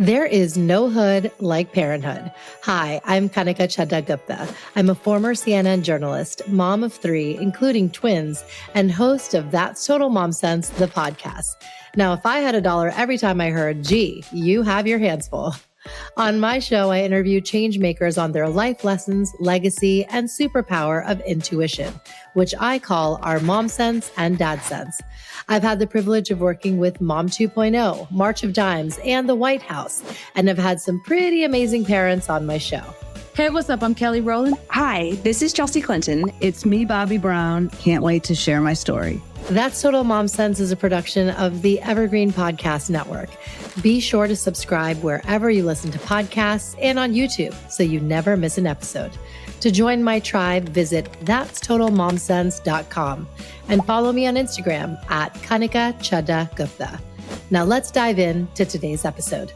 There is no hood like parenthood. Hi, I'm Kanika Chadda-Gupta. I'm a former CNN journalist, mom of 3, including twins, and host of That's Total Mom Sense, the podcast. Now, if I had $1 every time I heard, gee, you have your hands full. On my show, I interview change makers on their life lessons, legacy, and superpower of intuition, which I call our Mom Sense and Dad Sense. I've had the privilege of working with Mom 2.0, March of Dimes, and the White House, and have had some pretty amazing parents on my show. Hey, what's up? I'm Kelly Rowland. Hi, this is Chelsea Clinton. It's me, Bobby Brown. Can't wait to share my story. That's Total Mom Sense is a production of the Evergreen Podcast Network. Be sure to subscribe wherever you listen to podcasts and on YouTube so you never miss an episode. To join my tribe, visit that'stotalmomsense.com and follow me on Instagram at Kanika Chadda-Gupta. Now let's dive into today's episode.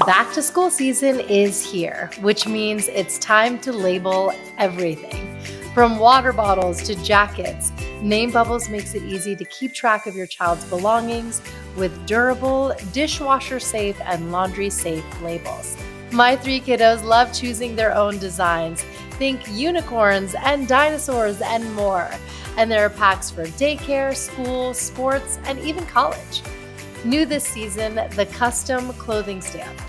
Back to school season is here, which means it's time to label everything. From water bottles to jackets, Name Bubbles makes it easy to keep track of your child's belongings with durable, dishwasher-safe, and laundry-safe labels. My 3 kiddos love choosing their own designs. Think unicorns and dinosaurs and more. And there are packs for daycare, school, sports, and even college. New this season, the custom clothing stamp.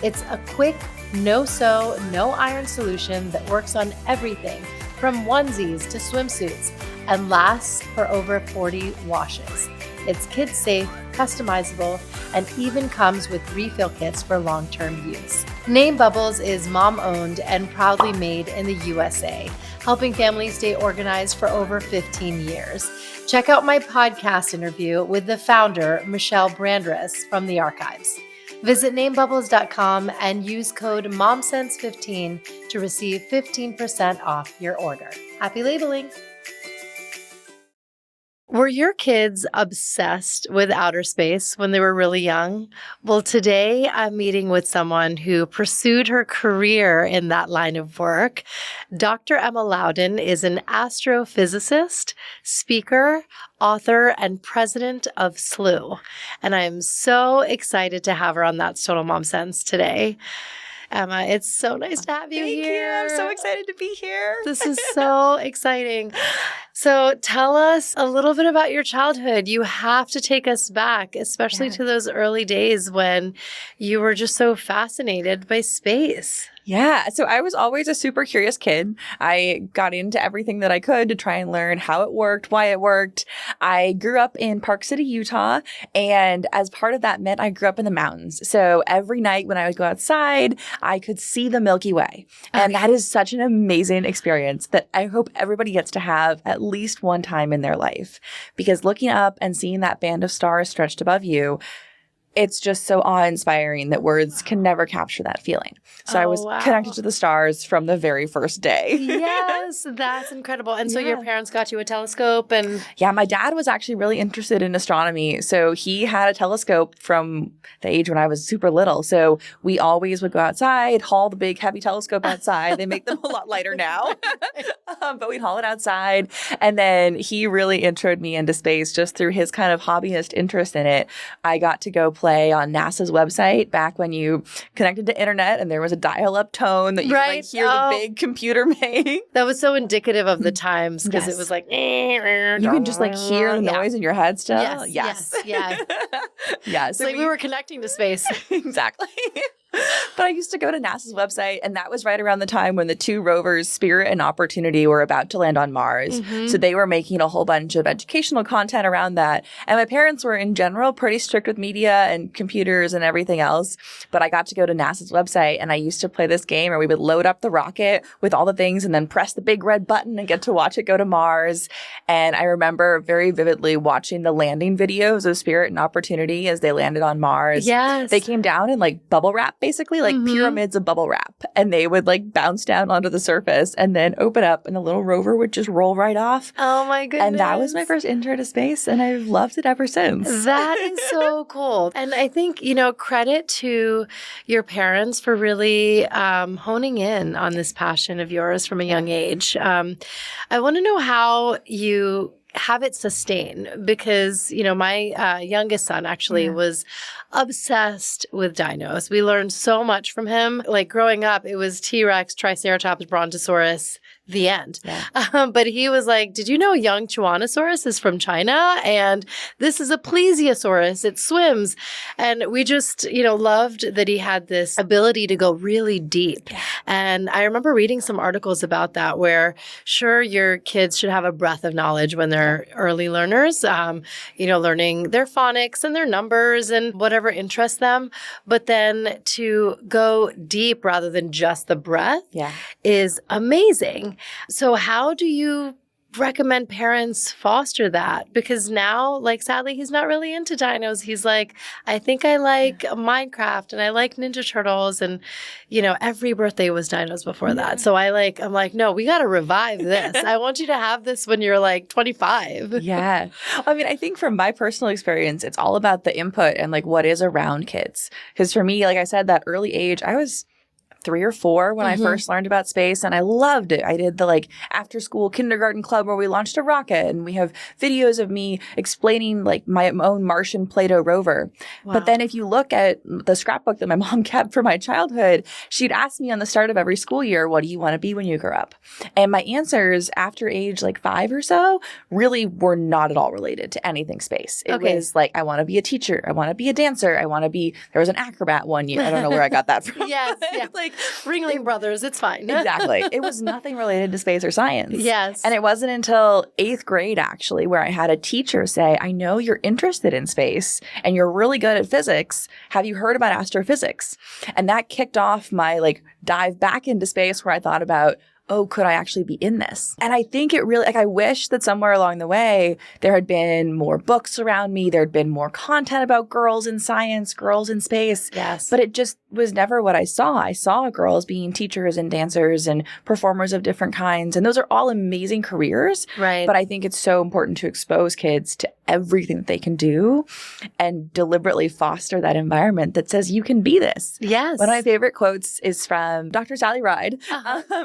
It's a quick, no-sew, no-iron solution that works on everything from onesies to swimsuits and lasts for over 40 washes. It's kid-safe, customizable, and even comes with refill kits for long-term use. Name Bubbles is mom-owned and proudly made in the USA, helping families stay organized for over 15 years. Check out my podcast interview with the founder, Michelle Brandress, from the archives. Visit namebubbles.com and use code MOMSENSE15 to receive 15% off your order. Happy labeling! Were your kids obsessed with outer space when they were really young? Well, today I'm meeting with someone who pursued her career in that line of work. Dr. Emma Louden is an astrophysicist, speaker, author, and president of Slooh. And I'm so excited to have her on That's Total Mom Sense today. Emma, it's so nice to have you here. Thank you. I'm so excited to be here. This is so exciting. So tell us a little bit about your childhood. You have to take us back, especially to those early days when you were just so fascinated by space. Yeah. So I was always a super curious kid. I got into everything that I could to try and learn how it worked, why it worked. I grew up in Park City, Utah. And as part of that meant I grew up in the mountains. So every night when I would go outside, I could see the Milky Way. And that is such an amazing experience that I hope everybody gets to have at least one time in their life. Because looking up and seeing that band of stars stretched above you, it's just so awe-inspiring that words can never capture that feeling. So I was connected to the stars from the very first day. Yes, that's incredible. And so your parents got you a telescope and... Yeah, my dad was actually really interested in astronomy. So he had a telescope from the age when I was super little. So we always would go outside, haul the big heavy telescope outside. They make them a lot lighter now. But we'd haul it outside. And then he really introed me into space just through his kind of hobbyist interest in it. I got to go play on NASA's website back when you connected to internet and there was a dial-up tone that you could like hear the big computer make. That was so indicative of the times because it was like... You can just like hear the noise in your head still. Yes. Yeah. Yeah. So we were connecting to space. Exactly. But I used to go to NASA's website, and that was right around the time when the 2 rovers, Spirit and Opportunity, were about to land on Mars. So they were making a whole bunch of educational content around that. And my parents were, in general, pretty strict with media and computers and everything else. But I got to go to NASA's website, and I used to play this game where we would load up the rocket with all the things and then press the big red button and get to watch it go to Mars. And I remember very vividly watching the landing videos of Spirit and Opportunity as they landed on Mars. Yes. They came down in like bubble wrap, basically, like pyramids of bubble wrap. And they would like bounce down onto the surface and then open up and the little rover would just roll right off. Oh my goodness. And that was my first intro to space and I've loved it ever since. That is so cool. And I think, credit to your parents for really honing in on this passion of yours from a young age. I want to know how you have it sustain? Because, my youngest son actually was obsessed with dinos. We learned so much from him. Like growing up, it was T-Rex, Triceratops, Brontosaurus, the end. Yeah. But he was like, did you know young Tyrannosaurus is from China? And this is a plesiosaurus. It swims. And we just, loved that he had this ability to go really deep. Yeah. And I remember reading some articles about that where, sure, your kids should have a breadth of knowledge when they're early learners, learning their phonics and their numbers and whatever interests them. But then to go deep rather than just the breadth is amazing. So how do you recommend parents foster that? Because now, sadly, he's not really into dinos. He's like, I think I like Minecraft and I like Ninja Turtles. And, every birthday was dinos before that. So I'm like, no, we got to revive this. I want you to have this when you're 25. Yeah. I mean, I think from my personal experience, it's all about the input and what is around kids. Because for me, like I said, that early age, I was 3 or 4 when I first learned about space, and I loved it. I did the after school kindergarten club where we launched a rocket, and we have videos of me explaining my own Martian Plato rover. Wow. But then if you look at the scrapbook that my mom kept for my childhood, she'd ask me on the start of every school year, what do you want to be when you grow up? And my answers after age 5 or so really were not at all related to anything space. It was I want to be a teacher. I want to be a dancer. I want to be, there was an acrobat one year. I don't know where I got that from. Yes. Yeah. Ringling Brothers, it's fine. Exactly. It was nothing related to space or science. Yes. And it wasn't until 8th grade, actually, where I had a teacher say, I know you're interested in space and you're really good at physics. Have you heard about astrophysics? And that kicked off my dive back into space where I thought about, oh, could I actually be in this? And I think it really, I wish that somewhere along the way, there had been more books around me. There had been more content about girls in science, girls in space. Yes. But it just was never what I saw. I saw girls being teachers and dancers and performers of different kinds. And those are all amazing careers. Right. But I think it's so important to expose kids to everything that they can do and deliberately foster that environment that says you can be this. Yes. One of my favorite quotes is from Dr. Sally Ride.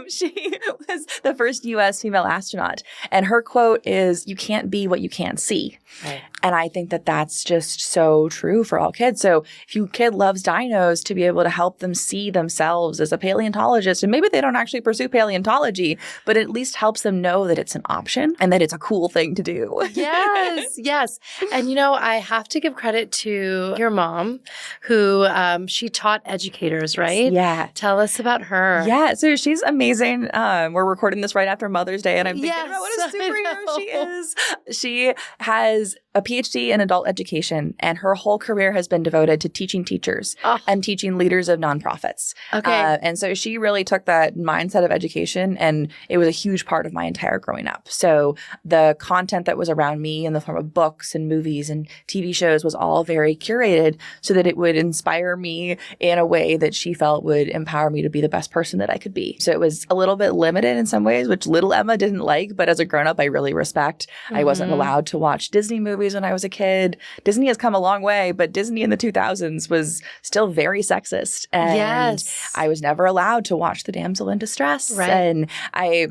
She was the first U.S. female astronaut. And her quote is, you can't be what you can't see. Right. And I think that that's just so true for all kids. So if your kid loves dinos, to be able to help them see themselves as a paleontologist, and maybe they don't actually pursue paleontology, but it at least helps them know that it's an option and that it's a cool thing to do. Yes, yes. And I have to give credit to your mom who she taught educators, right? Yeah. Tell us about her. Yeah. So she's amazing. We're recording this right after Mother's Day, and I'm thinking about what a superhero she is. She has a PhD in adult education, and her whole career has been devoted to teaching teachers and teaching leaders of nonprofits. Okay. And so she really took that mindset of education, and it was a huge part of my entire growing up. So the content that was around me in the form of books and movies and TV shows was all very curated so that it would inspire me in a way that she felt would empower me to be the best person that I could be. So it was a little bit limited in some ways, which little Emma didn't like, but as a grown-up, I really respect. Mm-hmm. I wasn't allowed to watch Disney movies when I was a kid. Disney has come a long way, but Disney in the 2000s was still very sexist. And I was never allowed to watch The Damsel in Distress. Right. And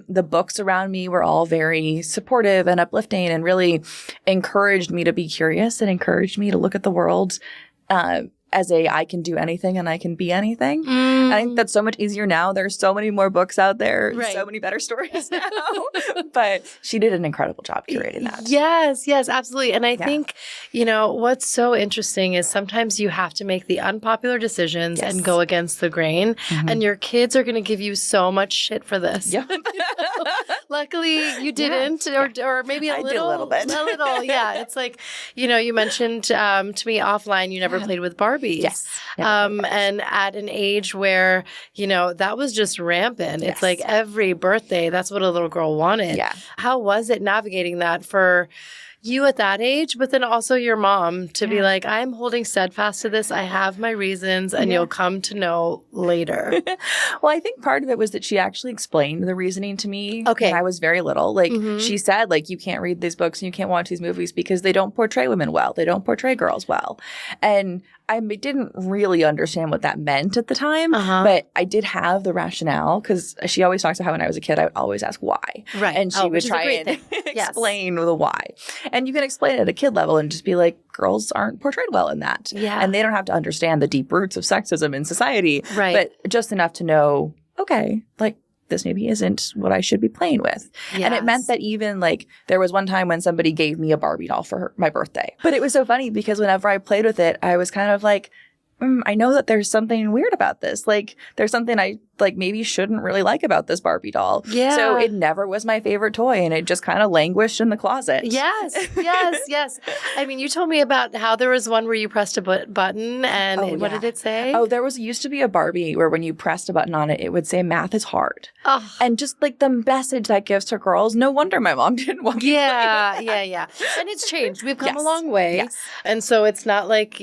the books around me were all very supportive and uplifting and really encouraged me to be curious and encouraged me to look at the world as I can do anything and I can be anything. And I think that's so much easier now. There's so many more books out there, so many better stories now. But she did an incredible job curating that. Yes, yes, absolutely. And I think, what's so interesting is sometimes you have to make the unpopular decisions and go against the grain. Mm-hmm. And your kids are going to give you so much shit for this. Yep. Luckily, you didn't, or maybe a little bit. A little, yeah. It's like, you mentioned to me offline you never played with Barbies. Yes. And at an age where, that was just rampant. It's like every birthday, that's what a little girl wanted. Yeah. How was it navigating that for you at that age, but then also your mom to be like, I'm holding steadfast to this. I have my reasons, and you'll come to know later. Well, I think part of it was that she actually explained the reasoning to me when I was very little. She said, you can't read these books and you can't watch these movies because they don't portray women well. They don't portray girls well. And I didn't really understand what that meant at the time, Uh-huh. but I did have the rationale because she always talks about how when I was a kid, I would always ask why. Right. And she would which is a try great and thing. Yes. explain the why. And you can explain it at a kid level and just be like, girls aren't portrayed well in that. Yeah. And they don't have to understand the deep roots of sexism in society, Right. but just enough to know, okay, like, this maybe isn't what I should be playing with. And it meant that even like there was one time when somebody gave me a Barbie doll for my birthday. But it was so funny because whenever I played with it, I was kind of like, I know that there's something weird about this. Like there's something I like maybe shouldn't really like about this Barbie doll. Yeah. So it never was my favorite toy and it just kind of languished in the closet. Yes. I mean, you told me about how there was one where you pressed a button and what did it say? Oh, there used to be a Barbie where when you pressed a button on it, it would say math is hard. Oh. And just like the message that gives to girls, no wonder my mom didn't want me to play with it. Yeah. And it's changed. We've come Yes. a long way. Yes. And so it's not like,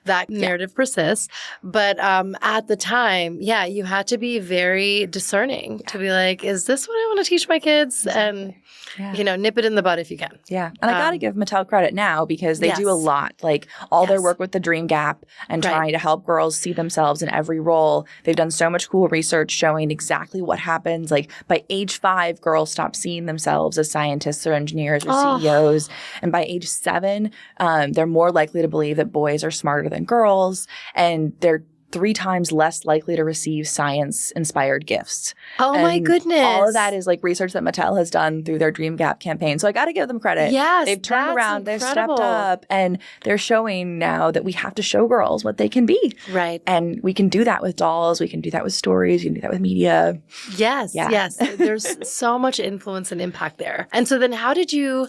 that narrative persists. But at the time, you had to be very discerning to be like, is this what I want to teach my kids? And, nip it in the bud if you can. Yeah. And I got to give Mattel credit now because they do a lot. Like all their work with the Dream Gap and trying to help girls see themselves in every role. They've done so much cool research showing exactly what happens. Like by age 5, girls stop seeing themselves as scientists or engineers or CEOs. And by age 7, they're more likely to believe that boys are smarter than girls. And they're 3 times less likely to receive science-inspired gifts. Oh, and my goodness. All of that is like research that Mattel has done through their Dream Gap campaign. So I got to give them credit. Yes, they've turned that's around, incredible. they've stepped up, and they're showing now that we have to show girls what they can be. Right. And we can do that with dolls. We can do that with stories. We can do that with media. Yes. There's so much influence and impact there. And so then how did you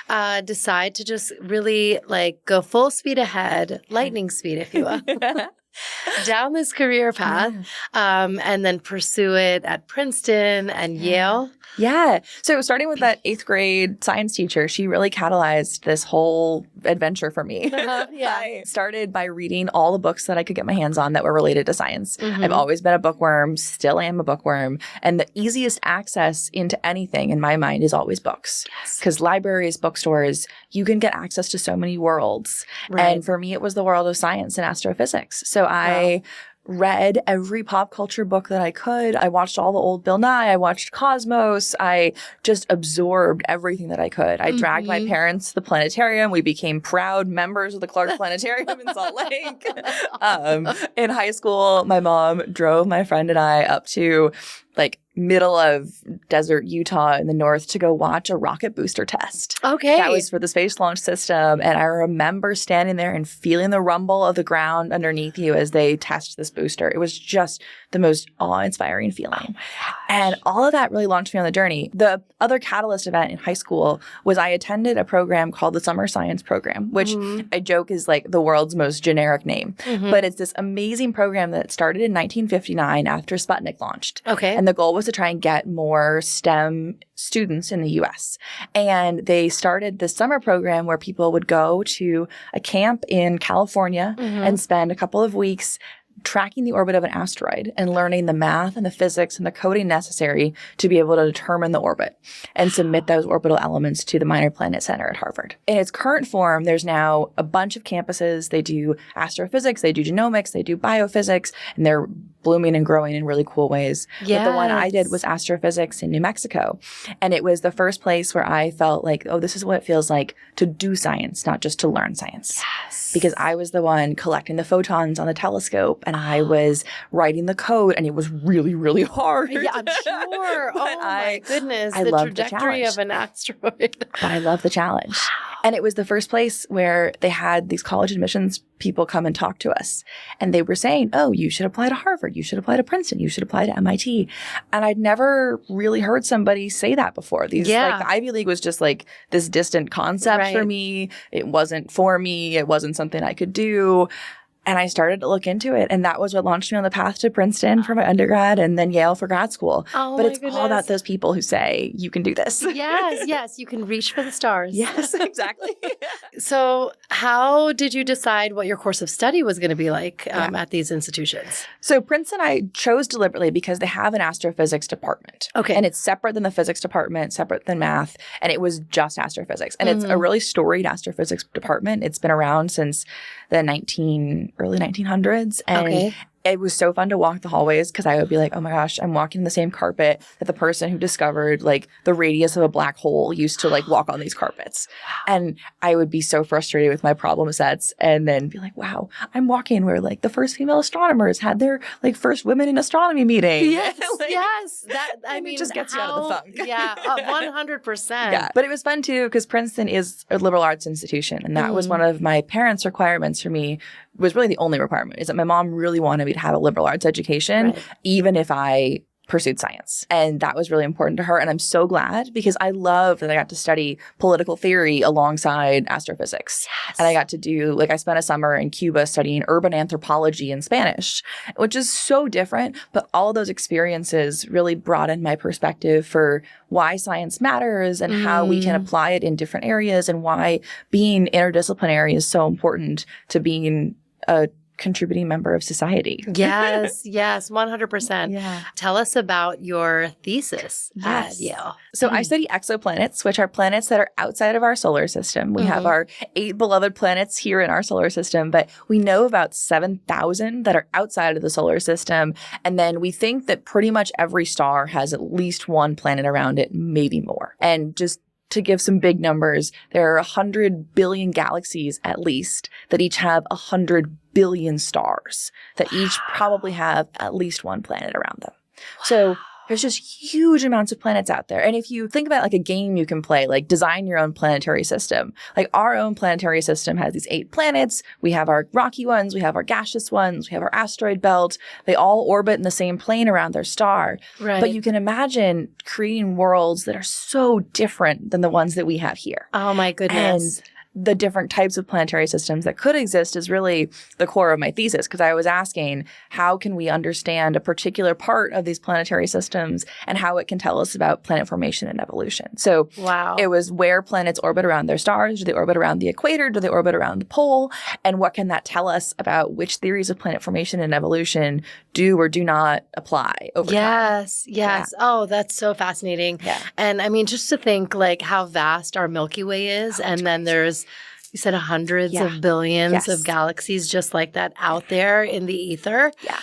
decide to just really like go full speed ahead, lightning speed, if you will, down this career path and then pursue it at Princeton and Yale? Yeah. So starting with that 8th grade science teacher, she really catalyzed this whole adventure for me. I started by reading all the books that I could get my hands on that were related to science. I've always been a bookworm, still am a bookworm. And the easiest access into anything in my mind is always books. Because libraries, bookstores, you can get access to so many worlds. Right. And for me, it was the world of science and astrophysics. So I read every pop culture book that I could. I watched all the old Bill Nye. I watched Cosmos. I just absorbed everything that I could. I dragged my parents to the planetarium. We became proud members of the Clark Planetarium in Salt Lake. In high school, my mom drove my friend and I up to like middle of desert Utah in the north to go watch a rocket booster test. Okay. That was for the Space Launch System. And I remember standing there and feeling the rumble of the ground underneath you as they test this booster. It was just the most awe-inspiring feeling. And all of that really launched me on the journey. The other catalyst event in high school was I attended a program called the Summer Science Program, which I joke is like the world's most generic name. But it's this amazing program that started in 1959 after Sputnik launched. Okay. And the goal was to try and get more STEM students in the U.S. And they started this summer program where people would go to a camp in California and spend a couple of weeks tracking the orbit of an asteroid and learning the math and the physics and the coding necessary to be able to determine the orbit and submit those orbital elements to the Minor Planet Center at Harvard. In its current form, there's now a bunch of campuses. They do astrophysics, they do genomics, they do biophysics, and they're blooming and growing in really cool ways. But the one I did was astrophysics in New Mexico. And it was the first place where I felt like, oh, this is what it feels like to do science, not just to learn science. Yes. Because I was the one collecting the photons on the telescope and I was writing the code and it was really, really hard. Yeah, I'm sure. Oh my goodness. I the loved trajectory the of an asteroid. But I love the challenge. And it was the first place where they had these college admissions people come and talk to us. And they were saying, oh, you should apply to Harvard. You should apply to Princeton. You should apply to MIT. And I'd never really heard somebody say that before. Like the Ivy League was just like this distant concept for me. It wasn't for me. It wasn't something I could do. And I started to look into it. And that was what launched me on the path to Princeton for my undergrad and then Yale for grad school. Oh, but it's all about those people who say, you can do this. Yes. You can reach for the stars. Yes, exactly. So how did you decide what your course of study was going to be like at these institutions? So Princeton I chose deliberately because they have an astrophysics department. Okay. And it's separate than the physics department, separate than math. And it was just astrophysics. And it's a really storied astrophysics department. It's been around since the early 1900s. And it was so fun to walk the hallways because I would be like, oh my gosh, I'm walking the same carpet that the person who discovered like the radius of a black hole used to like walk on these carpets. And I would be so frustrated with my problem sets and then be like, wow, I'm walking where like the first female astronomers had their like first women in astronomy meeting. Yes, like, yes. That I mean, it just gets you out of the funk. Yeah, 100%. Yeah, but it was fun too because Princeton is a liberal arts institution, and that was one of my parents' requirements for me. Was really the only requirement is that my mom really wanted me to have a liberal arts education, even if I pursued science. And that was really important to her. And I'm so glad because I love that I got to study political theory alongside astrophysics. Yes. And I got to do, like I spent a summer in Cuba studying urban anthropology in Spanish, which is so different. But all of those experiences really broadened my perspective for why science matters and how we can apply it in different areas and why being interdisciplinary is so important to being a contributing member of society. Yes, 100%. Yeah. Tell us about your thesis at Yale. So I study exoplanets, which are planets that are outside of our solar system. We have our 8 beloved planets here in our solar system, but we know about 7,000 that are outside of the solar system. And then we think that pretty much every star has at least one planet around it, maybe more. And just to give some big numbers, there are 100 billion galaxies at least that each have 100 billion stars that each probably have at least one planet around them. So there's just huge amounts of planets out there. And if you think about like a game you can play, like design your own planetary system, like our own planetary system has these 8 planets. We have our rocky ones, we have our gaseous ones, we have our asteroid belt. They all orbit in the same plane around their star. Right. But you can imagine creating worlds that are so different than the ones that we have here. Oh my goodness. And the different types of planetary systems that could exist is really the core of my thesis because I was asking how can we understand a particular part of these planetary systems and how it can tell us about planet formation and evolution. So it was where planets orbit around their stars. Do they orbit around the equator? Do they orbit around the pole? And what can that tell us about which theories of planet formation and evolution do or do not apply over time? Yes. Yeah. Oh, that's so fascinating. Yeah. And I mean, just to think like how vast our Milky Way is. And then there's, you said hundreds of billions of galaxies just like that out there in the ether. Yeah.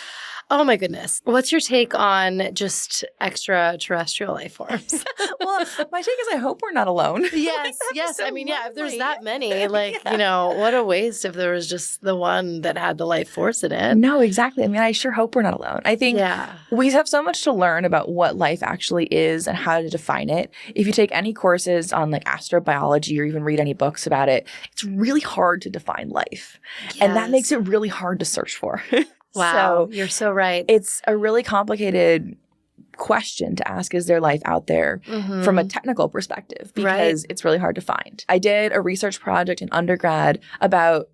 Oh my goodness. What's your take on just extraterrestrial life forms? Well, my take is I hope we're not alone. Yes. So I mean, if there's lonely. that many, like, you know, what a waste if there was just the one that had the life force in it. No, exactly. I mean, I sure hope we're not alone. I think we have so much to learn about what life actually is and how to define it. If you take any courses on like astrobiology or even read any books about it, it's really hard to define life. Yes. And that makes it really hard to search for. Wow, So you're so right. It's a really complicated question to ask, is there life out there from a technical perspective? Because it's really hard to find. I did a research project in undergrad about,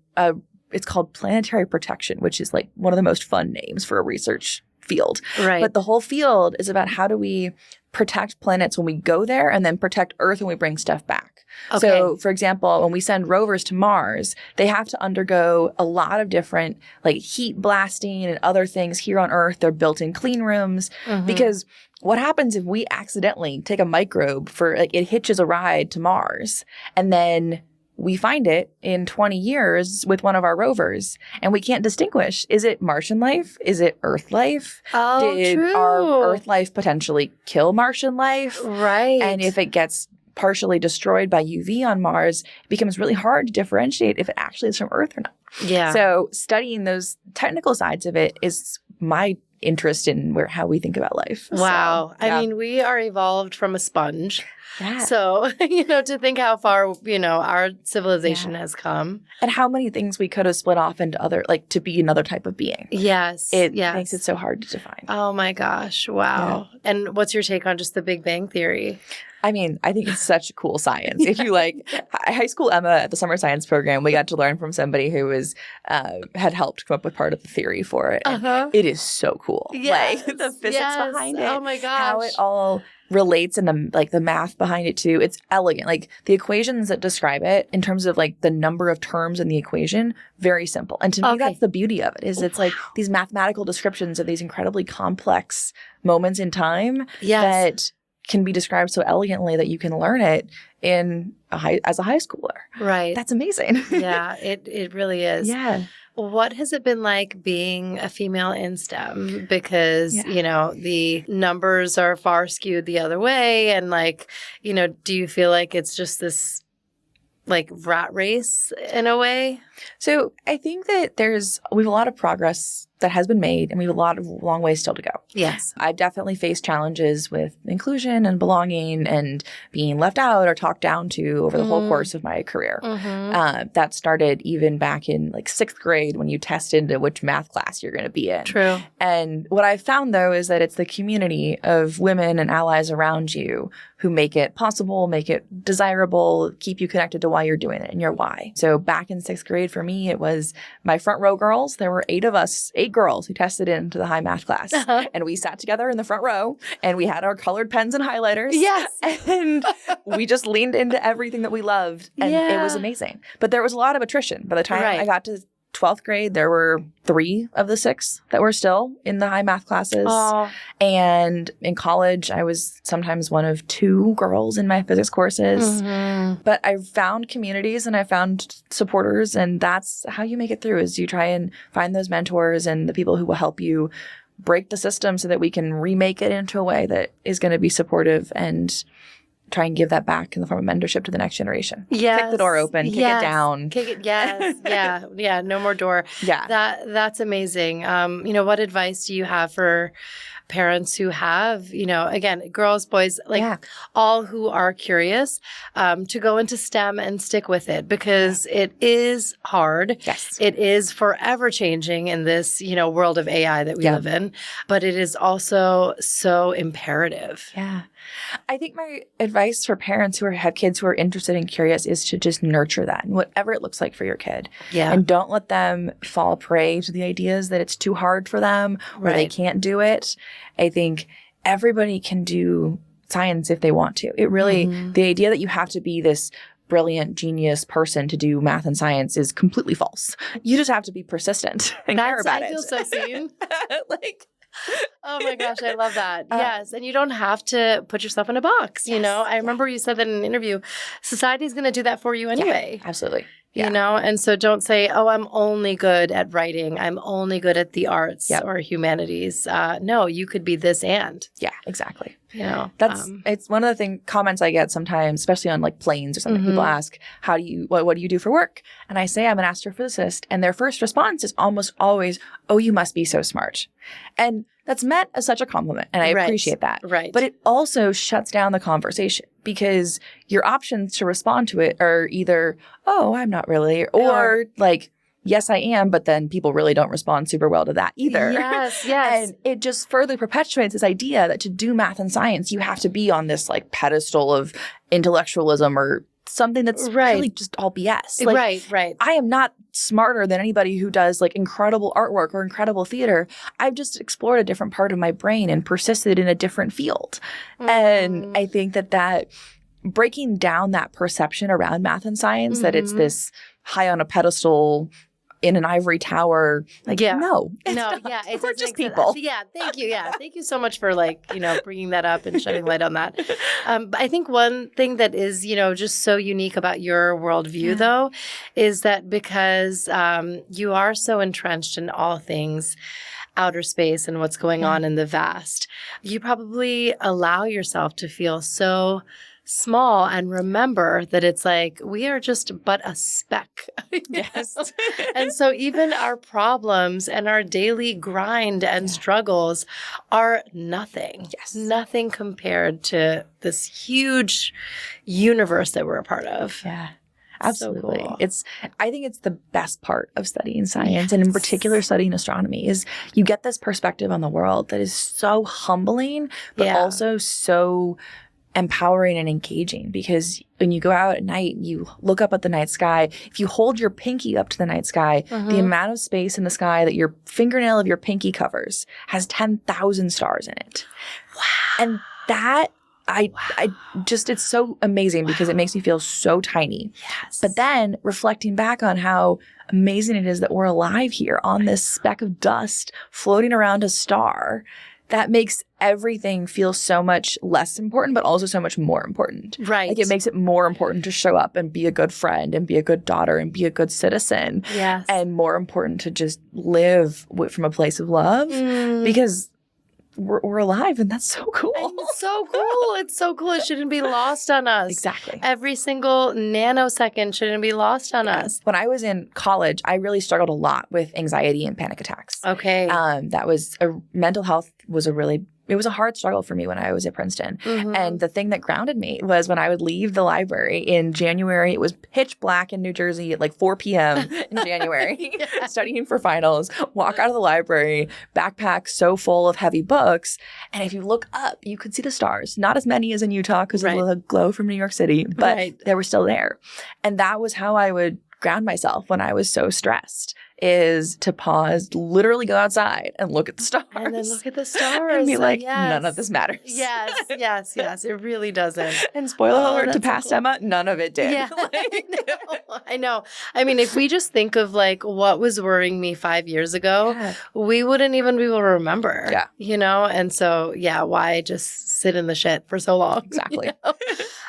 it's called planetary protection, which is like one of the most fun names for a research field. Right. But the whole field is about how do we protect planets when we go there and then protect Earth when we bring stuff back. Okay. So, for example, when we send rovers to Mars, they have to undergo a lot of different like heat blasting and other things here on Earth. They're built in clean rooms because what happens if we accidentally take a microbe for like it hitches a ride to Mars and then we find it in 20 years with one of our rovers and we can't distinguish. Is it Martian life? Is it Earth life? Oh, Did our Earth life potentially kill Martian life? Right. And if it gets partially destroyed by UV on Mars, it becomes really hard to differentiate if it actually is from Earth or not. Yeah. So studying those technical sides of it is my interest in how we think about life. Wow. So, I mean, we are evolved from a sponge. Yeah. So, you know, to think how far, you know, our civilization has come. And how many things we could have split off into other, like to be another type of being. Yes. It makes it so hard to define. Oh my gosh. Wow. Yeah. And what's your take on just the Big Bang Theory? I mean, I think it's such cool science. If you like high school Emma at the summer science program, we got to learn from somebody who was had helped come up with part of the theory for it. And it is so cool. Yes. Like the physics behind it. Oh my gosh. How it all relates and the math behind it too. It's elegant. Like the equations that describe it in terms of like the number of terms in the equation, very simple. And to me, that's the beauty of it, is it's like these mathematical descriptions of these incredibly complex moments in time that can be described so elegantly that you can learn it as a high schooler. Right. That's amazing. Yeah, it really is. Yeah. What has it been like being a female in STEM? Because, the numbers are far skewed the other way. And do you feel like it's just this rat race in a way? So I think that we have a lot of progress that has been made, and we have a long ways still to go. Yes. I've definitely faced challenges with inclusion and belonging and being left out or talked down to over the whole course of my career. That started even back in 6th grade when you test into which math class you're going to be in. True. And what I've found, though, is that it's the community of women and allies around you who make it possible, make it desirable, keep you connected to why you're doing it and your why. So back in 6th grade, for me, it was my front row girls. There were 8 girls who tested into the high math class. And we sat together in the front row and we had our colored pens and highlighters. Yes. And we just leaned into everything that we loved. And it was amazing. But there was a lot of attrition. By the time I got to 12th grade, there were 3 of the 6 that were still in the high math classes. Oh. And in college, I was sometimes one of 2 girls in my physics courses. But I found communities and I found supporters, and that's how you make it through, is you try and find those mentors and the people who will help you break the system so that we can remake it into a way that is going to be supportive and try and give that back in the form of mentorship to the next generation. Yes. Kick the door open, kick it down. Yes. Yeah. No more door. Yeah. That's amazing. What advice do you have for parents who have, again, girls, boys, all who are curious, to go into STEM and stick with it, because it is hard. Yes. It is forever changing in this, world of AI that we live in, but it is also so imperative. Yeah. I think my advice for parents who have kids who are interested and curious is to just nurture that, and whatever it looks like for your kid. Yeah. And don't let them fall prey to the ideas that it's too hard for them or they can't do it. I think everybody can do science if they want to. It really, the idea that you have to be this brilliant genius person to do math and science is completely false. You just have to be persistent and care about it. I feel so seen. Oh my gosh, I love that. Yes. And you don't have to put yourself in a box. I remember you said that in an interview, society's going to do that for you anyway. Yeah, absolutely. And so don't say, oh, I'm only good at writing. I'm only good at the arts or humanities. No, you could be this and. Yeah, exactly. That's it's one of the comments I get sometimes, especially on planes or something. People ask, what do you do for work? And I say I'm an astrophysicist, and their first response is almost always, oh, you must be so smart. And that's meant as such a compliment, and I appreciate that. Right. But it also shuts down the conversation, because your options to respond to it are either, oh, I'm not really, or yes, I am, but then people really don't respond super well to that either. Yes. And it just further perpetuates this idea that to do math and science, you have to be on this pedestal of intellectualism or something that's really just all BS. Right. I am not smarter than anybody who does incredible artwork or incredible theater. I've just explored a different part of my brain and persisted in a different field. And I think that breaking down that perception around math and science, that it's this high on a pedestal in an ivory tower. No. We're just people. Thank you. Yeah. Thank you so much for bringing that up and shedding light on that. But I think one thing that is, just so unique about your worldview though, is that because you are so entrenched in all things outer space and what's going on in the vast, you probably allow yourself to feel so small and remember that it's we are just but a speck. Yes. And so even our problems and our daily grind and struggles are nothing. Yes. Nothing compared to this huge universe that we're a part of. Yeah. Absolutely. So cool. I think it's the best part of studying science, and in particular studying astronomy, is you get this perspective on the world that is so humbling, but also so empowering and engaging, because when you go out at night, you look up at the night sky. If you hold your pinky up to the night sky, the amount of space in the sky that your fingernail of your pinky covers has 10,000 stars in it. Wow. And that I just, it's so amazing because it makes me feel so tiny. Yes. But then reflecting back on how amazing it is that we're alive here on this speck of dust floating around a star, that makes everything feel so much less important, but also so much more important. Right. Like it makes it more important to show up and be a good friend and be a good daughter and be a good citizen. Yes. And more important to just live from a place of love because we're alive, and that's so cool. It's so cool. It's so cool. It shouldn't be lost on us. Exactly. Every single nanosecond shouldn't be lost on us. When I was in college, I really struggled a lot with anxiety and panic attacks. Okay. That was mental health was it was a hard struggle for me when I was at Princeton. And the thing that grounded me was when I would leave the library in January. It was pitch black in New Jersey at like 4 p.m. in January, studying for finals, walk out of the library, backpack so full of heavy books. And if you look up, you could see the stars. Not as many as in Utah because of the glow from New York City, but they were still there. And that was how I would ground myself when I was so stressed, is to pause, literally go outside and look at the stars. And then look at the stars. And be like, none of this matters. Yes. It really doesn't. And spoiler alert to that's so past cool. Emma, none of it did. Yeah, I know. I mean, if we just think of like what was worrying me 5 years ago, we wouldn't even be able to remember. Yeah. You know? And so, why just sit in the shit for so long? Exactly. You know?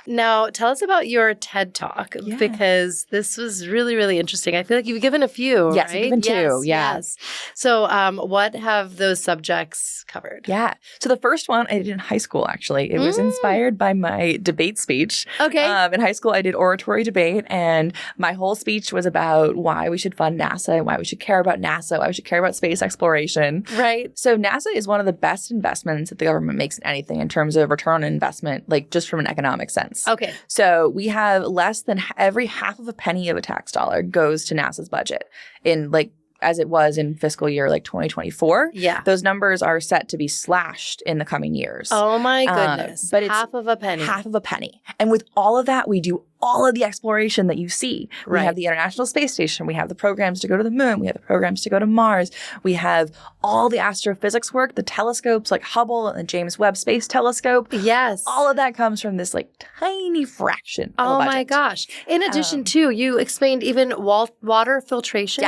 Now, tell us about your TED Talk, because this was really, really interesting. I feel like you've given a few, Yes, right? I've given two, Yes. So what have those subjects covered? Yeah. So the first one I did in high school, actually. It was inspired by my debate speech. Okay. In high school, I did oratory debate, and my whole speech was about why we should fund NASA and why we should care about NASA, why we should care about space exploration. Right. So NASA is one of the best investments that the government makes in anything in terms of return on investment, like just from an economic sense. Okay. So we have less than every half of a penny of a tax dollar goes to NASA's budget in like as it was in fiscal year like 2024. Yeah. Those numbers are set to be slashed in the coming years. Oh my goodness. But it's half of a penny. Half of a penny. And with all of that, we do all of the exploration that you see. We have the International Space Station. We have the programs to go to the moon. We have the programs to go to Mars. We have all the astrophysics work, the telescopes like Hubble and the James Webb Space Telescope. Yes. All of that comes from this like tiny fraction of Oh a budget. my gosh. In addition to, you explained even water filtration,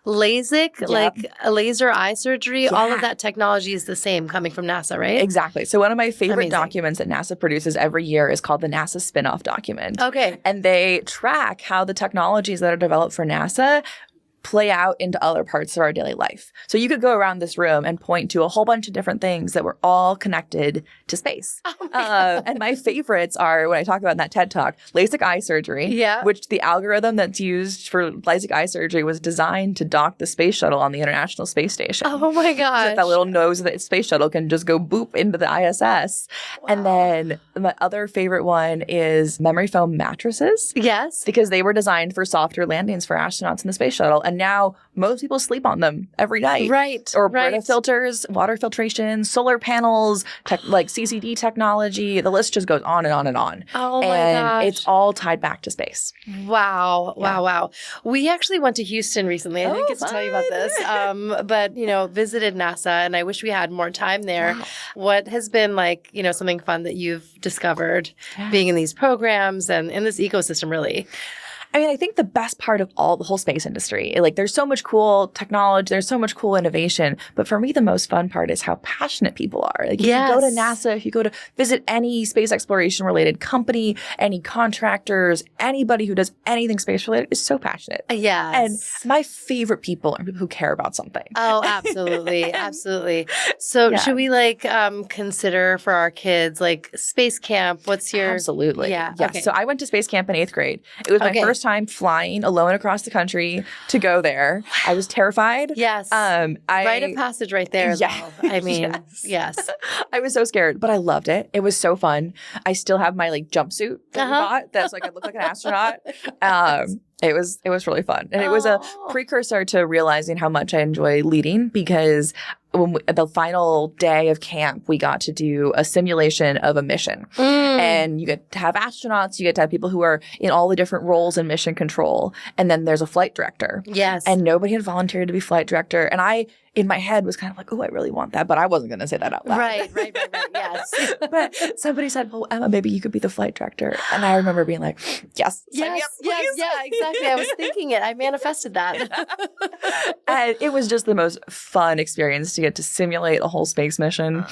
LASIK, like a laser eye surgery, all of that technology is the same coming from NASA, right? Exactly. So one of my favorite documents that NASA produces every year is called the NASA Spinoff document. Okay. And they track how the technologies that are developed for NASA play out into other parts of our daily life. So you could go around this room and point to a whole bunch of different things that were all connected to space. And my favorites are, when I talk about in that TED Talk, LASIK eye surgery, which the algorithm that's used for LASIK eye surgery was designed to dock the space shuttle on the International Space Station. Oh my gosh. So that little nose of the space shuttle can just go boop into the ISS. Wow. And then my other favorite one is memory foam mattresses. Yes. Because they were designed for softer landings for astronauts in the space shuttle. And now most people sleep on them every night. Right. Or Brita filters, water filtration, solar panels, like CCD technology. The list just goes on and on and on. Oh my gosh. And it's all tied back to space. Wow. Yeah. Wow. We actually went to Houston recently. I didn't get to tell you about this. But, visited NASA, and I wish we had more time there. Wow. What has been like, something fun that you've discovered being in these programs and in this ecosystem, really? I mean, I think the best part of the whole space industry, like there's so much cool technology, there's so much cool innovation. But for me, the most fun part is how passionate people are. Like if you go to NASA, if you go to visit any space exploration related company, any contractors, anybody who does anything space related is so passionate. Yes. And my favorite people are people who care about something. Oh, absolutely. Absolutely. So should we consider for our kids, like space camp? What's your... Absolutely. Yeah. Okay. So I went to space camp in 8th grade. It was my first time flying alone across the country to go there. I was terrified. Yes. Rite of passage right there. Yeah. I mean, yes. I was so scared, but I loved it. It was so fun. I still have my jumpsuit that we bought. That's I look like an astronaut. It was really fun. And it was a precursor to realizing how much I enjoy leading, because the final day of camp, we got to do a simulation of a mission. And you get to have astronauts, you get to have people who are in all the different roles in mission control. And then there's a flight director. Yes. And nobody had volunteered to be flight director. And I, in my head, was kind of like, oh, I really want that. But I wasn't going to say that out loud. Right. Yes. But somebody said, well, Emma, maybe you could be the flight director. And I remember being like, yes. Yeah, exactly. I was thinking it. I manifested that. And it was just the most fun experience to get to simulate a whole space mission.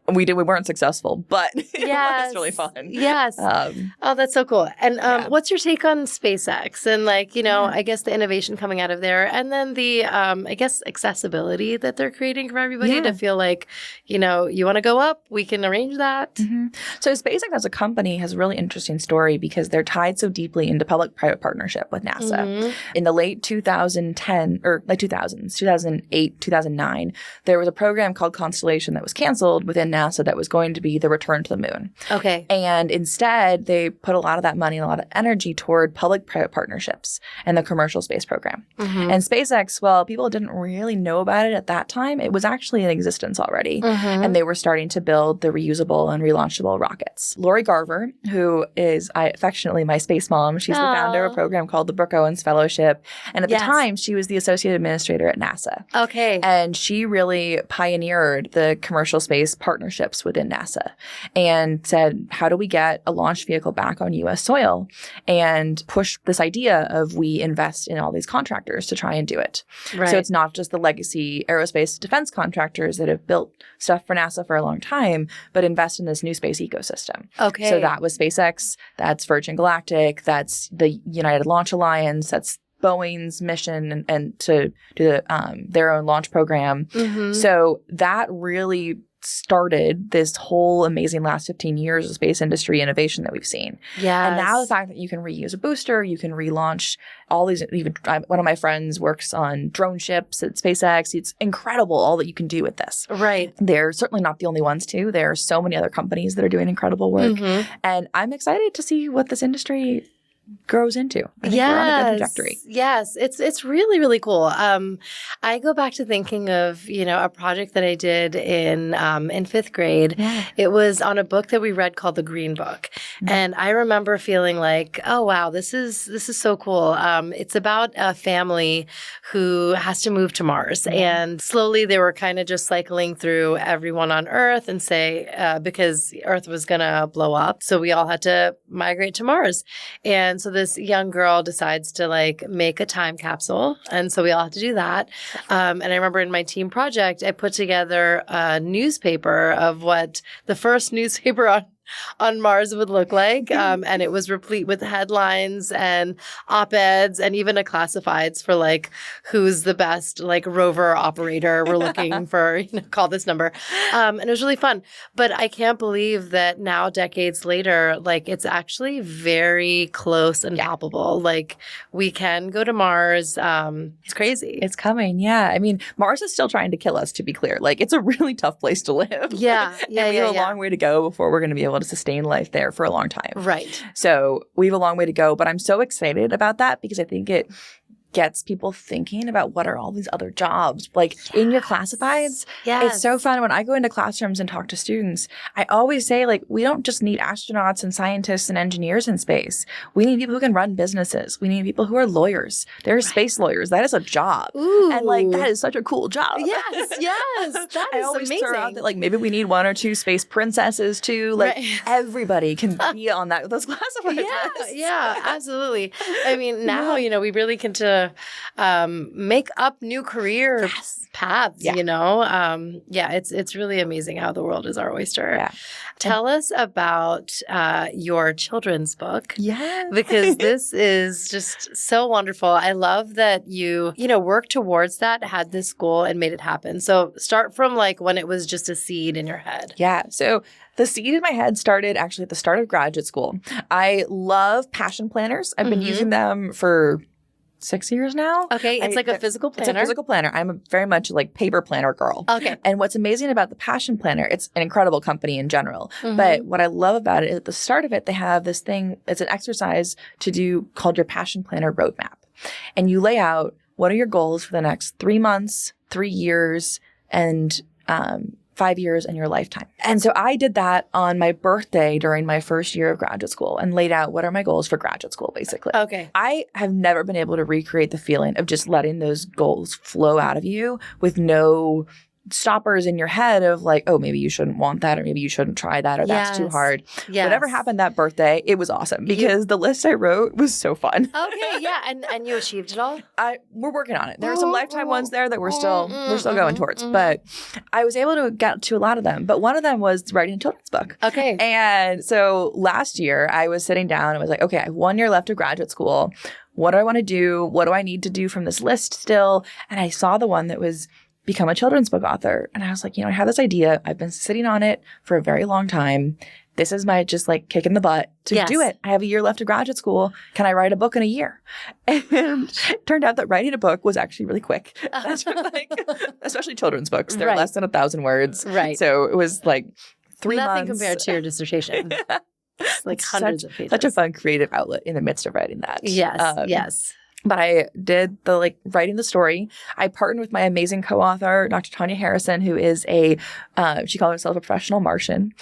We weren't successful, but it was really fun. Yes. Oh, that's so cool. And what's your take on SpaceX and I guess the innovation coming out of there, and then the I guess accessibility that they're creating for everybody to feel like, you want to go up, we can arrange that. Mm-hmm. So SpaceX as a company has a really interesting story because they're tied so deeply into public-private partnership with NASA. Mm-hmm. In the late 2010 or like 2000s, 2008, 2009, there was a program called Constellation that was canceled within NASA that was going to be the return to the moon. Okay. And instead, they put a lot of that money and a lot of energy toward public-private partnerships and the commercial space program. Mm-hmm. And SpaceX, well, people didn't really know about it at that time. It was actually in existence already. Mm-hmm. And they were starting to build the reusable and relaunchable rockets. Lori Garver, who is affectionately my space mom, she's the founder of a program called the Brooke Owens Fellowship. And at the time, she was the associate administrator at NASA. Okay. And she really pioneered the commercial space partnerships within NASA and said, how do we get a launch vehicle back on U.S. soil, and push this idea of we invest in all these contractors to try and do it. Right. So it's not just the legacy aerospace defense contractors that have built stuff for NASA for a long time, but invest in this new space ecosystem. Okay. So that was SpaceX, that's Virgin Galactic, that's the United Launch Alliance, that's Boeing's mission and to do their own launch program. Mm-hmm. So that really started this whole amazing last 15 years of space industry innovation that we've seen. Yeah. And now the fact that you can reuse a booster, you can relaunch all these, even one of my friends works on drone ships at SpaceX. It's incredible all that you can do with this. Right. They're certainly not the only ones too. There are so many other companies that are doing incredible work. Mm-hmm. And I'm excited to see what this industry grows into. I think we're on a good trajectory. Yes. It's really, really cool. I go back to thinking of, a project that I did in fifth grade. Yeah. It was on a book that we read called The Green Book. Mm-hmm. And I remember feeling like, oh, wow, this is so cool. It's about a family who has to move to Mars. Mm-hmm. And slowly they were kind of just cycling through everyone on Earth and say, because Earth was going to blow up. So we all had to migrate to Mars. And so this young girl decides to make a time capsule. And so we all had to do that. And I remember in my team project, I put together a newspaper of what the first newspaper on Mars would look like. And it was replete with headlines and op-eds and even a classifieds for who's the best rover operator we're looking for, call this number. And it was really fun. But I can't believe that now, decades later, it's actually very close and palpable. We can go to Mars. It's crazy. It's coming. Yeah. I mean, Mars is still trying to kill us, to be clear. It's a really tough place to live. Yeah. Yeah. We have a long way to go before we're going to be able to sustain life there for a long time. Right. So we have a long way to go, but I'm so excited about that because I think it gets people thinking about what are all these other jobs. In your classifieds, it's so fun. When I go into classrooms and talk to students, I always say, we don't just need astronauts and scientists and engineers in space. We need people who can run businesses. We need people who are lawyers. They're space lawyers. That is a job. Ooh. And that is such a cool job. Yes. That is always amazing. throw out that maybe we need one or two space princesses too. Everybody can be on those classified lists. Yeah, absolutely. I mean, now, we really can make up new career paths, it's really amazing how the world is our oyster. Yeah. Tell us about your children's book. Yeah. Because this is just so wonderful. I love that you worked towards that, had this goal and made it happen. So start from when it was just a seed in your head. Yeah. So the seed in my head started actually at the start of graduate school. I love passion planners. I've been using them for 6 years now. Okay. It's a physical planner. It's a physical planner. I'm a very much paper planner girl. Okay. And what's amazing about the Passion Planner, it's an incredible company in general. Mm-hmm. But what I love about it is at the start of it, they have this thing, it's an exercise to do called your Passion Planner Roadmap. And you lay out what are your goals for the next 3 months, 3 years, and 5 years in your lifetime. And so I did that on my birthday during my first year of graduate school and laid out what are my goals for graduate school, basically. Okay. I have never been able to recreate the feeling of just letting those goals flow out of you with no stoppers in your head of like, oh, maybe you shouldn't want that, or maybe you shouldn't try that, or that's too hard. Yes. Whatever happened that birthday, it was awesome because the list I wrote was so fun. Okay, yeah, and you achieved it all? We're working on it. There are some lifetime ones there that we're still going towards, but I was able to get to a lot of them. But one of them was writing a children's book. Okay. And so last year I was sitting down and was like, okay, I have 1 year left of graduate school. What do I want to do? What do I need to do from this list still? And I saw the one that was become a children's book author. And I was like, I have this idea. I've been sitting on it for a very long time. This is my just like kick in the butt to do it. I have a year left of graduate school. Can I write a book in a year? And it turned out that writing a book was actually really quick. Especially children's books. They're less than 1,000 words. Right. So it was like 3 months. Nothing compared to your dissertation. It's like hundreds of pages. Such a fun creative outlet in the midst of writing that. Yes, yes. But I did the writing the story. I partnered with my amazing co-author, Dr. Tanya Harrison, who is she called herself a professional Martian.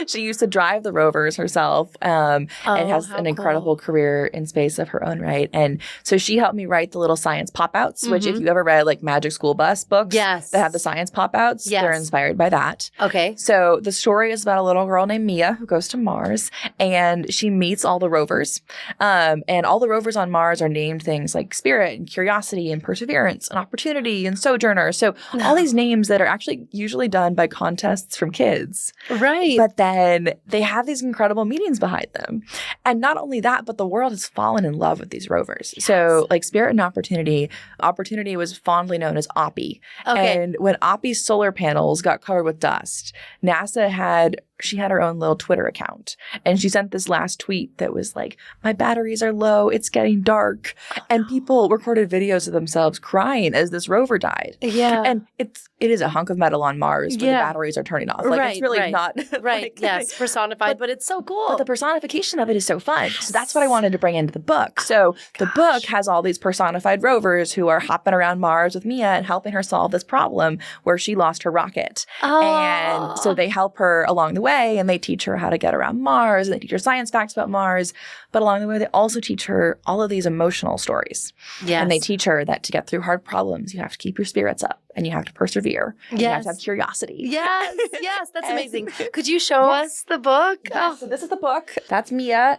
She used to drive the rovers herself and has an incredible career in space of her own right. And so she helped me write the little science pop-outs, which if you ever read like Magic School Bus books that have the science pop-outs, they're inspired by that. Okay. So the story is about a little girl named Mia who goes to Mars, and she meets all the rovers. And all the rovers on Mars are named things like Spirit and Curiosity and Perseverance and Opportunity and Sojourner. So all these names that are actually usually done by contests from kids. Right. But then they have these incredible meanings behind them. And not only that, but the world has fallen in love with these rovers. Yes. So like Spirit and Opportunity was fondly known as Oppie. Okay. And when Oppie's solar panels got covered with dust, NASA had her own little Twitter account. And she sent this last tweet that was like, my batteries are low. It's getting dark. And people recorded videos of themselves crying as this rover died. Yeah. And it is a hunk of metal on Mars where the batteries are turning off. Like it's really not. Right. Yes. Personified, but it's so cool. But the personification of it is so fun. So that's what I wanted to bring into the book. So the book has all these personified rovers who are hopping around Mars with Mia and helping her solve this problem where she lost her rocket. And so they help her along the way. And they teach her how to get around Mars, and they teach her science facts about Mars. But along the way, they also teach her all of these emotional stories. Yes. And they teach her that to get through hard problems, you have to keep your spirits up and you have to persevere. And you have to have curiosity. Yes, yes, that's amazing. Could you show us the book? Yeah, so this is the book. That's Mia.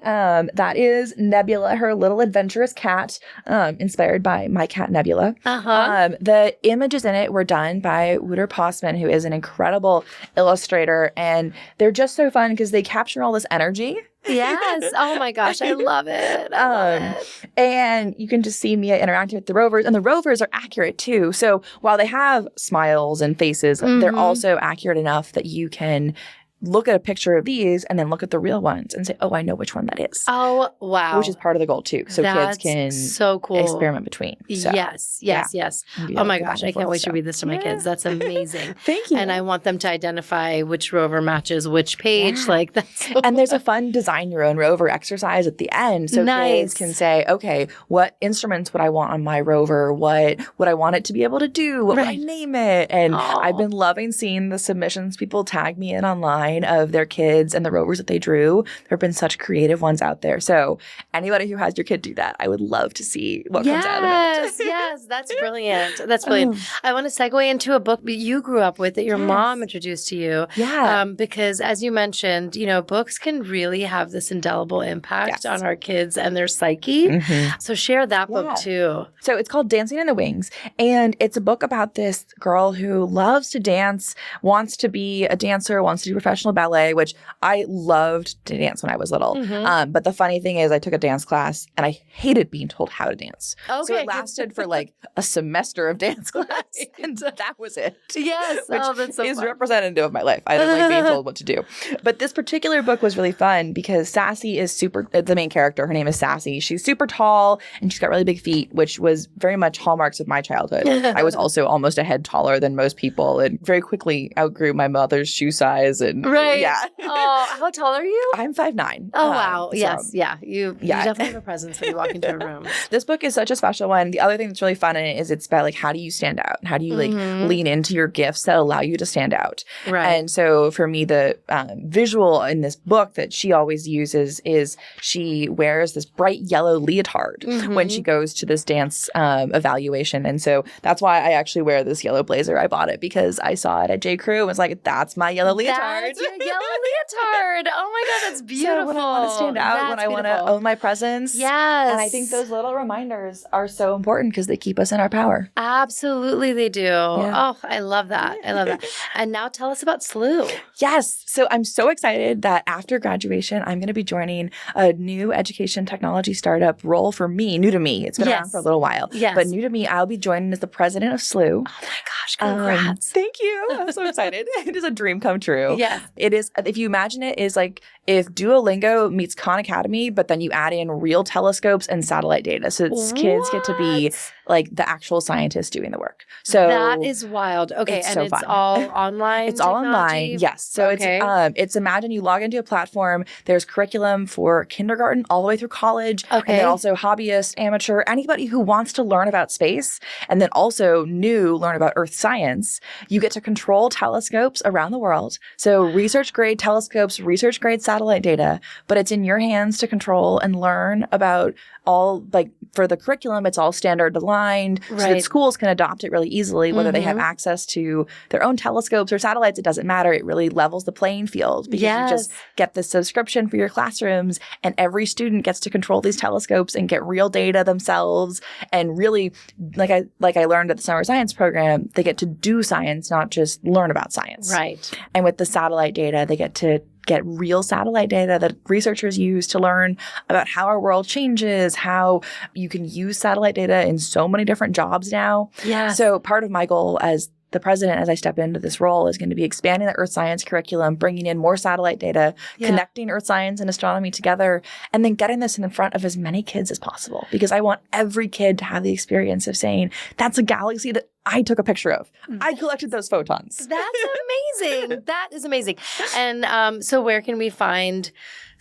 That is Nebula, her little adventurous cat, inspired by my cat Nebula. The images in it were done by Wouter Postman, who is an incredible illustrator, and they're just so fun because they capture all this energy. Yes. Oh my gosh. I love it. And you can just see Mia interacting with the rovers, and the rovers are accurate too. So while they have smiles and faces, they're also accurate enough that you can look at a picture of these and then look at the real ones and say, oh, I know which one that is. Oh, wow. Which is part of the goal too. So That's kids can experiment between. So, yes. Oh my gosh. I can't wait to read this to my kids. That's amazing. Thank you. And I want them to identify which rover matches which page. Like that's so and there's a fun design your own rover exercise at the end. So kids can say, okay, what instruments would I want on my rover? What would I want it to be able to do? What would I name it? And I've been loving seeing the submissions people tag me in online of their kids and the rovers that they drew. There have been such creative ones out there. So anybody who has your kid do that, I would love to see what comes out of it. Yes, that's brilliant. That's brilliant. I want to segue into a book that you grew up with that your mom introduced to you. Yeah. Because as you mentioned, books can really have this indelible impact on our kids and their psyche. So share that book too. So it's called Dancing in the Wings. And it's a book about this girl who loves to dance, wants to be a dancer, wants to do professional ballet, which I loved to dance when I was little. But the funny thing is I took a dance class and I hated being told how to dance. Okay. So it lasted for like a semester of dance class. And that was it. Yes. Which that's so is fun. Representative of my life. I didn't like being told what to do. But this particular book was really fun because Sassy is the main character. Her name is Sassy. She's super tall and she's got really big feet, which was very much hallmarks of my childhood. I was also almost a head taller than most people and very quickly outgrew my mother's shoe size and Right. Yeah. Oh, how tall are you? I'm 5'9". Oh, wow. So- Yes. Yeah. You definitely have a presence when you walk into a room. This book is such a special one. The other thing that's really fun in it is it's about like, how do you stand out? How do you like lean into your gifts that allow you to stand out? Right. And so for me, the visual in this book that she always uses is she wears this bright yellow leotard when she goes to this dance evaluation. And so that's why I actually wear this yellow blazer. I bought it because I saw it at J. Crew and was like, that's my yellow leotard. That's your yellow leotard. Oh my God, that's beautiful. So when I want to stand out, when I want to own my presence. Yes. And I think those little reminders are so important because they keep us in our power. Absolutely, they do. Yeah. Oh, I love that. I love that. And now tell us about Slooh. Yes. So I'm so excited that after graduation, I'm going to be joining a new education technology startup role for me, new to me. It's been around for a little while. Yes. But new to me, I'll be joining as the president of Slooh. Oh my gosh, congrats. Thank you. I'm so excited. It is a dream come true. Yes. It is. If you imagine it, is like if Duolingo meets Khan Academy, but then you add in real telescopes and satellite data. So kids get to be like the actual scientists doing the work. So that is wild. Okay. It's And so it's fun. all online. It's all technology? online. Yes. So it's imagine you log into a platform. There's curriculum for kindergarten all the way through college. Okay. And then also hobbyist, amateur, anybody who wants to learn about space and then also learn about Earth science. You get to control telescopes around the world. So research grade telescopes, research grade satellite data, but it's in your hands to control and learn about all, like for the curriculum, it's all standard aligned so that schools can adopt it really easily, whether they have access to their own telescopes or satellites. It doesn't matter. It really levels the playing field because you just get this subscription for your classrooms and every student gets to control these telescopes and get real data themselves. And really, like I learned at the summer science program, they get to do science, not just learn about science. Right. And with the satellite data, they get to get real satellite data that researchers use to learn about how our world changes, how you can use satellite data in so many different jobs now. Yeah. So part of my goal as the president, as I step into this role, is going to be expanding the Earth science curriculum, bringing in more satellite data, connecting Earth science and astronomy together, and then getting this in the front of as many kids as possible. Because I want every kid to have the experience of saying, that's a galaxy that I took a picture of. I collected those photons. That's amazing. That is amazing. And so where can we find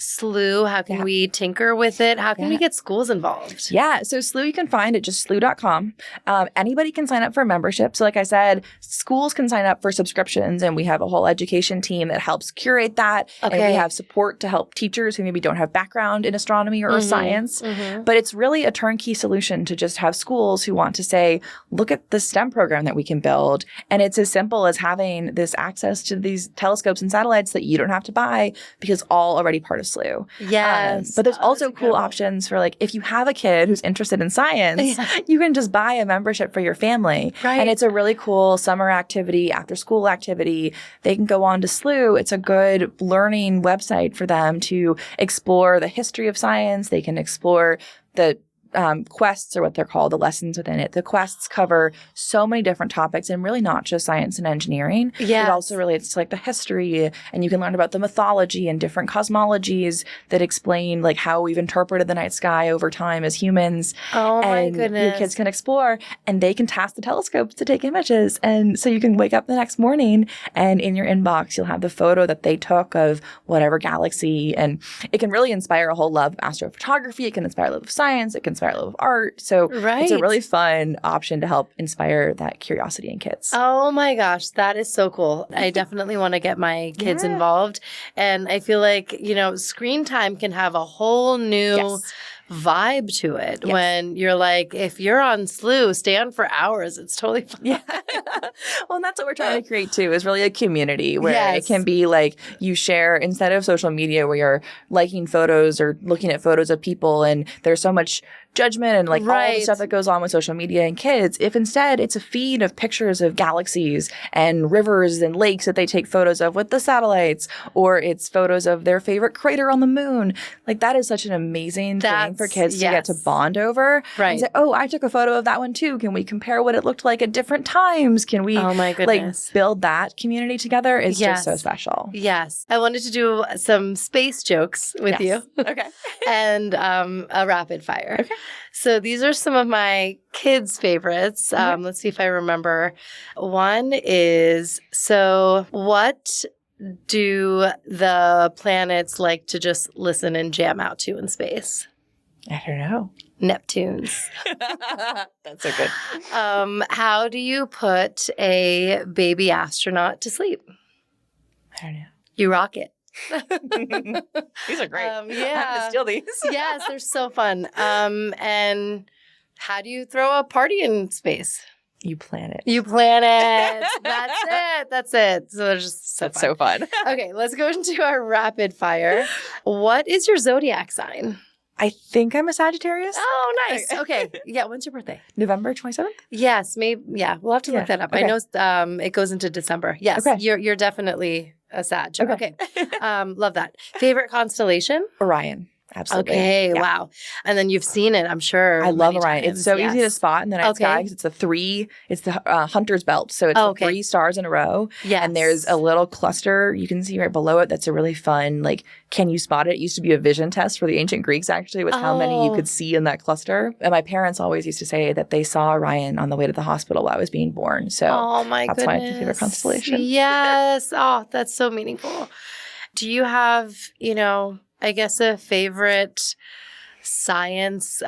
Slooh? How can we tinker with it? How can we get schools involved? Yeah. So Slooh you can find at just slooh.com. Anybody can sign up for membership. So like I said, schools can sign up for subscriptions and we have a whole education team that helps curate that. Okay. And we have support to help teachers who maybe don't have background in astronomy or earth science. But it's really a turnkey solution to just have schools who want to say, look at the STEM program that we can build. And it's as simple as having this access to these telescopes and satellites that you don't have to buy because all already part of Slooh. Yes. But there's also cool options for like, if you have a kid who's interested in science, you can just buy a membership for your family. Right. And it's a really cool summer activity, after school activity. They can go on to Slooh. It's a good learning website for them to explore the history of science. They can explore the quests are what they're called, the lessons within it. The quests cover so many different topics and really not just science and engineering. Yes. It also relates to like the history and you can learn about the mythology and different cosmologies that explain like how we've interpreted the night sky over time as humans. Oh my and goodness. Your kids can explore and they can task the telescopes to take images. And so you can wake up the next morning and in your inbox, you'll have the photo that they took of whatever galaxy. And it can really inspire a whole love of astrophotography. It can inspire a love of science. It can inspire a love of art. So it's a really fun option to help inspire that curiosity in kids. Oh my gosh, that is so cool. I definitely want to get my kids involved. And I feel like, screen time can have a whole new vibe to it when you're like, if you're on Slooh, stay on for hours. It's totally fun. Yeah. Well, and that's what we're trying to create too, is really a community where it can be like you share instead of social media where you're liking photos or looking at photos of people and there's so much judgment and like all the stuff that goes on with social media and kids. If instead it's a feed of pictures of galaxies and rivers and lakes that they take photos of with the satellites, or it's photos of their favorite crater on the moon, like that is such an amazing thing for kids to get to bond over. Right. And say, oh, I took a photo of that one too. Can we compare what it looked like at different times? Can we like build that community together? Is just so special. Yes. I wanted to do some space jokes with you. Okay. And a rapid fire. Okay. So these are some of my kids' favorites. Let's see if I remember. One is, so what do the planets like to just listen and jam out to in space? I don't know. Neptunes. That's so good. How do you put a baby astronaut to sleep? I don't know. You rock it. These are great. Yeah. I'm going to steal these. Yes, they're so fun. And how do you throw a party in space? You plan it. You plan it. That's it. That's it. So they're just so That's fun. so fun. Okay, let's go into our rapid fire. What is your zodiac sign? I think I'm a Sagittarius. Oh, nice. Okay. Yeah, when's your birthday? November 27th? Yes, maybe. Yeah, we'll have to look that up. Okay. I know it goes into December. Yes, Okay. you're definitely a Sag. Okay. Love that. Favorite constellation? Orion. Absolutely. Okay, Yeah. wow. And then you've seen it, I'm sure. I love many Orion. times. It's so Yes. easy to spot in the night sky because it's the hunter's belt. So it's Okay. 3 stars in a row. Yes. And there's a little cluster you can see right below it. That's a really fun, like, can you spot it? It used to be a vision test for the ancient Greeks, actually, with how many you could see in that cluster. And my parents always used to say that they saw Orion on the way to the hospital while I was being born. So Oh my that's goodness. why it's my favorite constellation. Yes. Oh, that's so meaningful. Do you have, I guess a favorite science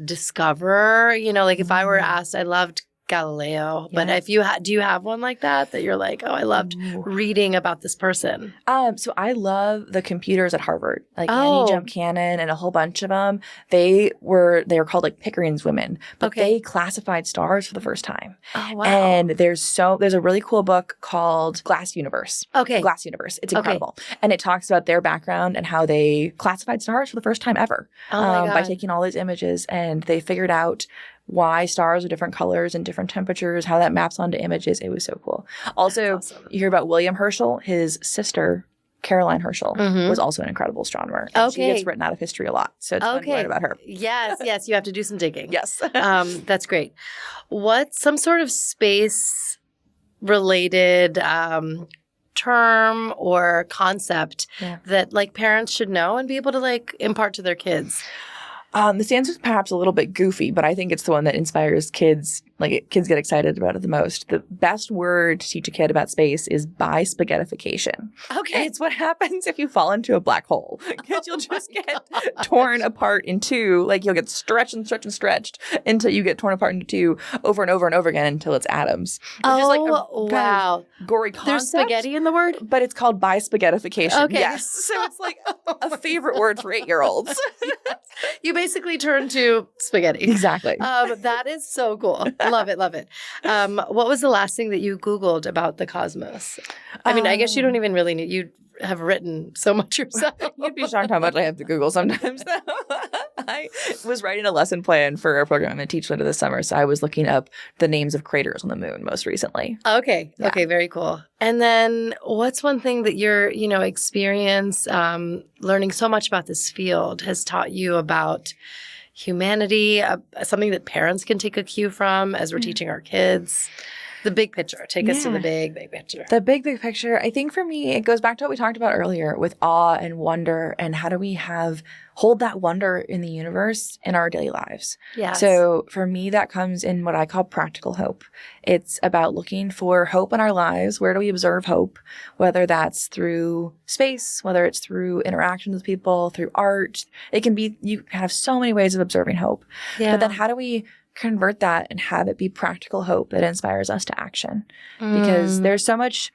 discoverer? Like if I were asked, I loved Galileo, but Yeah. if you do you have one like that you're like, oh, I loved reading about this person? So I love the computers at Harvard, like Oh. Annie Jump Cannon and a whole bunch of them. They were called like Pickering's women, but Okay. they classified stars for the first time. Oh, wow. And there's a really cool book called Glass Universe. Okay. Glass Universe. It's Okay. incredible. And it talks about their background and how they classified stars for the first time ever Oh my by God. taking all these images, and they figured out why stars are different colors and different temperatures, how that maps onto images. It was so cool. Also, That's awesome. you hear about William Herschel. His sister, Caroline Herschel, Mhm. was also an incredible astronomer. And she Okay. gets written out of history a lot. So it's fun to learn about her. Yes, you have to do some digging. Yes. That's great. What's some sort of space related term or concept Yeah. that like parents should know and be able to like impart to their kids? This answer is perhaps a little bit goofy, but I think it's the one that inspires kids. Like, kids get excited about it the most. The best word to teach a kid about space is bispaghettification. Okay. And it's what happens if you fall into a black hole. Because you'll just get torn apart in two. Like, you'll get stretched and stretched and stretched until you get torn apart into two over and over and over again until it's atoms. Which is like a kind wow. of gory concept. There's spaghetti in the word? But it's called bispaghettification. Okay. Yes. So it's like a favorite word for 8-year-olds. You basically turn to spaghetti. Exactly. That is so cool. Love it. Love it. What was the last thing that you Googled about the cosmos? I mean, I guess you don't even really need, you have written so much yourself. You'd be shocked how much I have to Google sometimes. I was writing a lesson plan for a program I'm going to teach later this summer. So I was looking up the names of craters on the moon most recently. Okay. Yeah. Okay. Very cool. And then what's one thing that your, experience learning so much about this field has taught you about humanity, something that parents can take a cue from as we're teaching our kids? The big picture. Take us to the big picture. The big picture, I think for me, it goes back to what we talked about earlier with awe and wonder, and how do we hold that wonder in the universe in our daily lives. Yes. So for me, that comes in what I call practical hope. It's about looking for hope in our lives. Where do we observe hope? Whether that's through space, whether it's through interactions with people, through art. It can be, you have so many ways of observing hope. Yeah. But then how do we convert that and have it be practical hope that inspires us to action? Because there's so much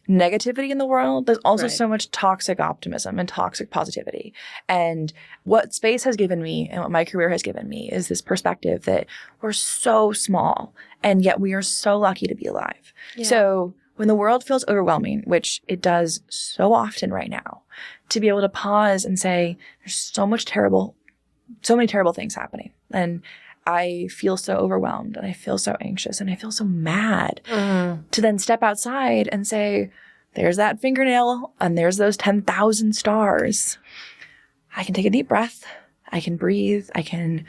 negativity in the world. There's also Right. so much toxic optimism and toxic positivity. And what space has given me and what my career has given me is this perspective that we're so small and yet we are so lucky to be alive. Yeah. So when the world feels overwhelming, which it does so often right now, to be able to pause and say, there's so many terrible things happening. And I feel so overwhelmed and I feel so anxious and I feel so mad, to then step outside and say, there's that fingernail and there's those 10,000 stars. I can take a deep breath. I can breathe. I can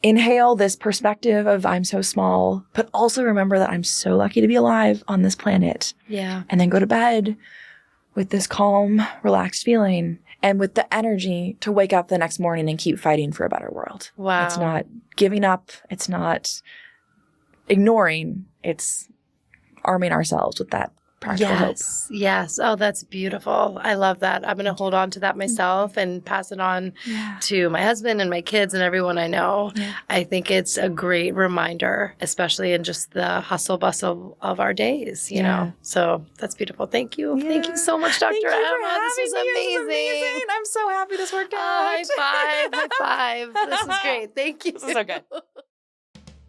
inhale this perspective of I'm so small, but also remember that I'm so lucky to be alive on this planet. Yeah. And then go to bed with this calm, relaxed feeling and with the energy to wake up the next morning and keep fighting for a better world. Wow. It's not giving up. It's not ignoring. It's arming ourselves with that practical hope. Yes. Oh, that's beautiful. I love that. I'm going to hold on to that myself and pass it on to my husband and my kids and everyone I know. Yeah. I think it's a great reminder, especially in just the hustle bustle of our days, you know? So that's beautiful. Thank you. Yeah. Thank you so much, Dr. Thank you Emma. for This was having me. This was amazing. I'm so happy this worked out. High five. High five. This is great. Thank you. This is so good.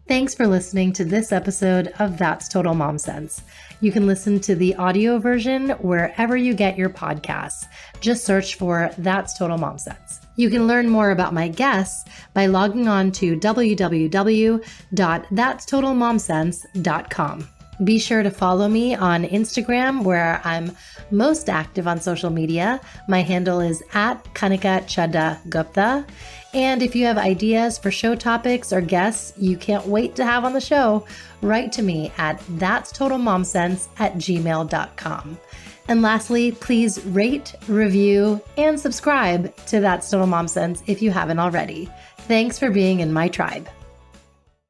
Thanks for listening to this episode of That's Total Mom Sense. You can listen to the audio version wherever you get your podcasts. Just search for That's Total Mom Sense. You can learn more about my guests by logging on to www.thatstotalmomsense.com. Be sure to follow me on Instagram, where I'm most active on social media. My handle is @Kanika Chadda-Gupta. And if you have ideas for show topics or guests you can't wait to have on the show, write to me at thatstotalmomsense@gmail.com. And lastly, please rate, review, and subscribe to That's Total Mom Sense if you haven't already. Thanks for being in my tribe.